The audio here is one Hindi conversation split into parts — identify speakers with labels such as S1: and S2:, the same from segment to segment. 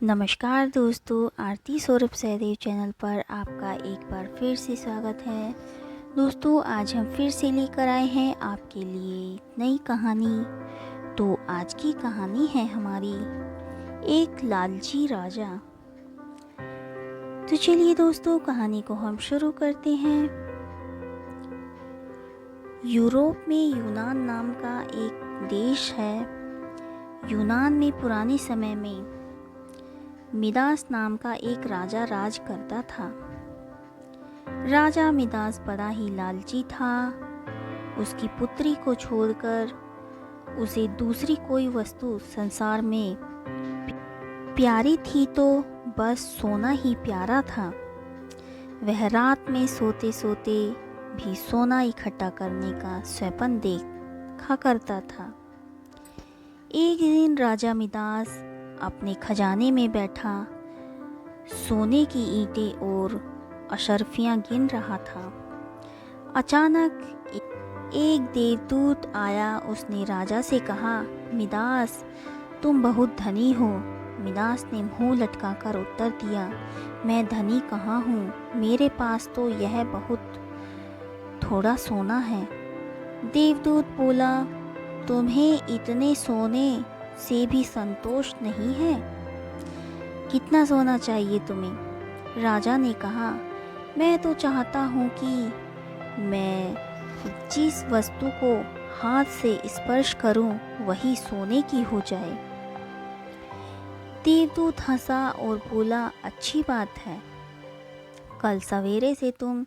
S1: नमस्कार दोस्तों, आरती सौरभ सहदेव चैनल पर आपका एक बार फिर से स्वागत है। दोस्तों, आज हम फिर से लेकर आए हैं आपके लिए नई कहानी। तो आज की कहानी है हमारी एक लालची राजा। तो चलिए दोस्तों, कहानी को हम शुरू करते हैं। यूरोप में यूनान नाम का एक देश है। यूनान में पुराने समय में मिदास नाम का एक राजा राज करता था। राजा मिदास बड़ा ही लालची था। उसकी पुत्री को छोड़कर उसे दूसरी कोई वस्तु संसार में प्यारी थी तो बस सोना ही प्यारा था। वह रात में सोते सोते भी सोना इकट्ठा करने का स्वप्न देखा करता था। एक दिन राजा मिदास अपने खजाने में बैठा सोने की ईंटें और अशर्फियाँ गिन रहा था। अचानक एक देवदूत आया। उसने राजा से कहा, मिदास, तुम बहुत धनी हो। मिदास ने मुंह लटकाकर उत्तर दिया, मैं धनी कहाँ हूँ, मेरे पास तो यह बहुत थोड़ा सोना है। देवदूत बोला, तुम्हें इतने सोने से भी संतोष नहीं है? कितना सोना चाहिए तुम्हें? राजा ने कहा, मैं तो चाहता हूँ कि मैं जिस वस्तु को हाथ से स्पर्श करूं वही सोने की हो जाए। देवदूत हंसा और बोला, अच्छी बात है। कल सवेरे से तुम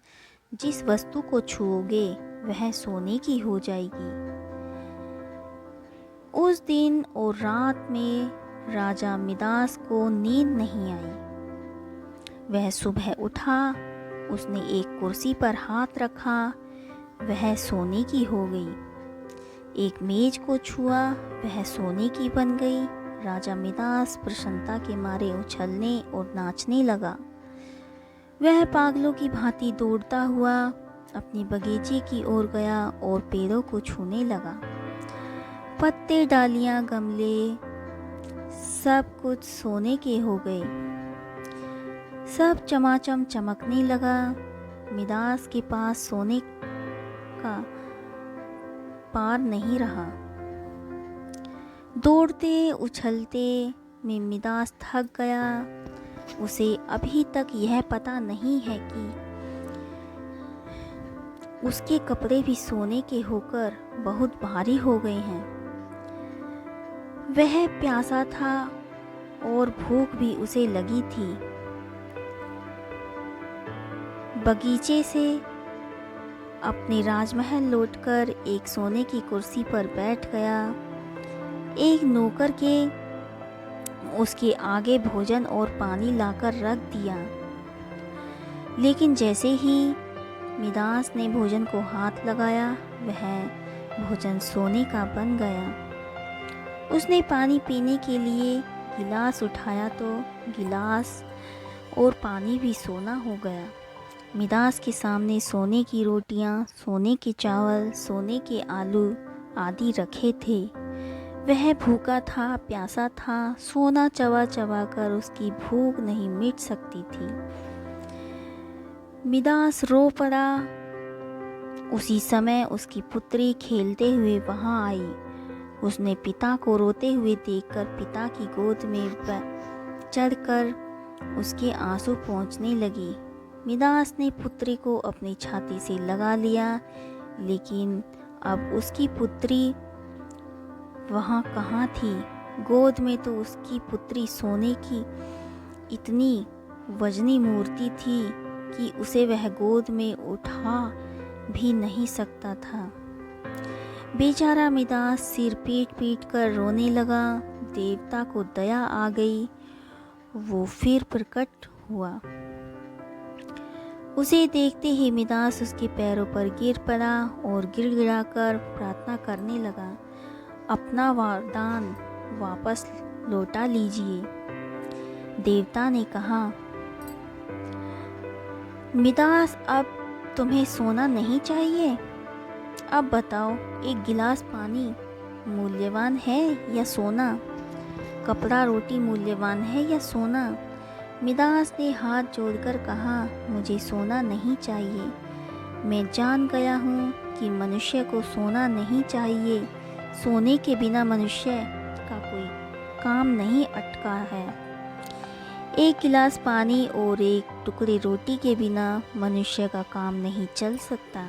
S1: जिस वस्तु को छुओगे वह सोने की हो जाएगी। उस दिन और रात में राजा मिदास को नींद नहीं आई। वह सुबह उठा, उसने एक कुर्सी पर हाथ रखा, वह सोने की हो गई। एक मेज को छुआ, वह सोने की बन गई। राजा मिदास प्रसन्नता के मारे उछलने और नाचने लगा। वह पागलों की भांति दौड़ता हुआ अपने बगीचे की ओर गया और पेड़ों को छूने लगा। पत्ते, डालियां, गमले सब कुछ सोने के हो गए। सब चमाचम चमकने लगा। मिदास के पास सोने का पार नहीं रहा। दौड़ते उछलते में मिदास थक गया। उसे अभी तक यह पता नहीं है कि उसके कपड़े भी सोने के होकर बहुत भारी हो गए हैं। वह प्यासा था और भूख भी उसे लगी थी। बगीचे से अपने राजमहल लौटकर एक सोने की कुर्सी पर बैठ गया। एक नौकर के उसके आगे भोजन और पानी लाकर रख दिया। लेकिन जैसे ही मिदास ने भोजन को हाथ लगाया, वह भोजन सोने का बन गया। उसने पानी पीने के लिए गिलास उठाया तो गिलास और पानी भी सोना हो गया। मिदास के सामने सोने की रोटियां, सोने के चावल, सोने के आलू आदि रखे थे। वह भूखा था, प्यासा था। सोना चबा चबा कर उसकी भूख नहीं मिट सकती थी। मिदास रो पड़ा। उसी समय उसकी पुत्री खेलते हुए वहां आई। उसने पिता को रोते हुए देखकर पिता की गोद में चढ़कर उसके आंसू पोंछने लगी। मिदास ने पुत्री को अपनी छाती से लगा लिया, लेकिन अब उसकी पुत्री वहाँ कहाँ थी? गोद में तो उसकी पुत्री सोने की इतनी वजनी मूर्ति थी कि उसे वह गोद में उठा भी नहीं सकता था। बेचारा मिदास सिर पीट पीट कर रोने लगा। देवता को दया आ गई। वो फिर प्रकट हुआ। उसे देखते ही मिदास उसके पैरों पर गिर पड़ा और गिड़गिड़ा कर प्रार्थना करने लगा, अपना वरदान वापस लौटा लीजिए। देवता ने कहा, मिदास, अब तुम्हें सोना नहीं चाहिए? अब बताओ, एक गिलास पानी मूल्यवान है या सोना? कपड़ा रोटी मूल्यवान है या सोना? मिदास ने हाथ जोड़कर कहा, मुझे सोना नहीं चाहिए। मैं जान गया हूँ कि मनुष्य को सोना नहीं चाहिए। सोने के बिना मनुष्य का कोई काम नहीं अटका है। एक गिलास पानी और एक टुकड़े रोटी के बिना मनुष्य का काम नहीं चल सकता।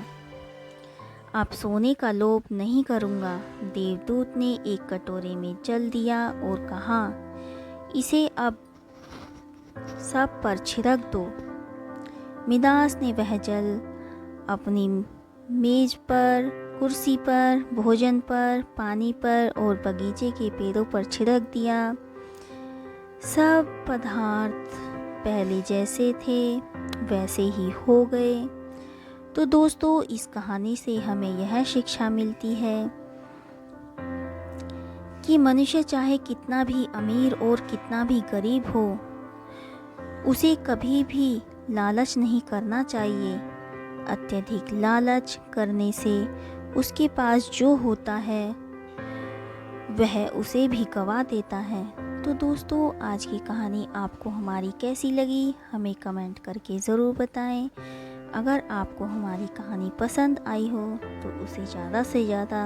S1: अब सोने का लोभ नहीं करूँगा। देवदूत ने एक कटोरे में जल दिया और कहा, इसे अब सब पर छिड़क दो। मिदास ने वह जल अपनी मेज पर, कुर्सी पर, भोजन पर, पानी पर और बगीचे के पेड़ों पर छिड़क दिया। सब पदार्थ पहले जैसे थे वैसे ही हो गए। तो दोस्तों, इस कहानी से हमें यह शिक्षा मिलती है कि मनुष्य चाहे कितना भी अमीर और कितना भी गरीब हो, उसे कभी भी लालच नहीं करना चाहिए। अत्यधिक लालच करने से उसके पास जो होता है वह उसे भी गवा देता है। तो दोस्तों, आज की कहानी आपको हमारी कैसी लगी हमें कमेंट करके ज़रूर बताएं। अगर आपको हमारी कहानी पसंद आई हो तो उसे ज़्यादा से ज़्यादा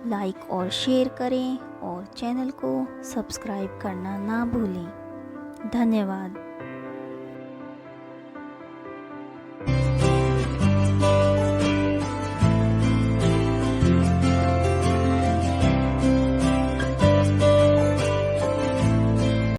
S1: लाइक और शेयर करें और चैनल को सब्सक्राइब करना ना भूलें। धन्यवाद।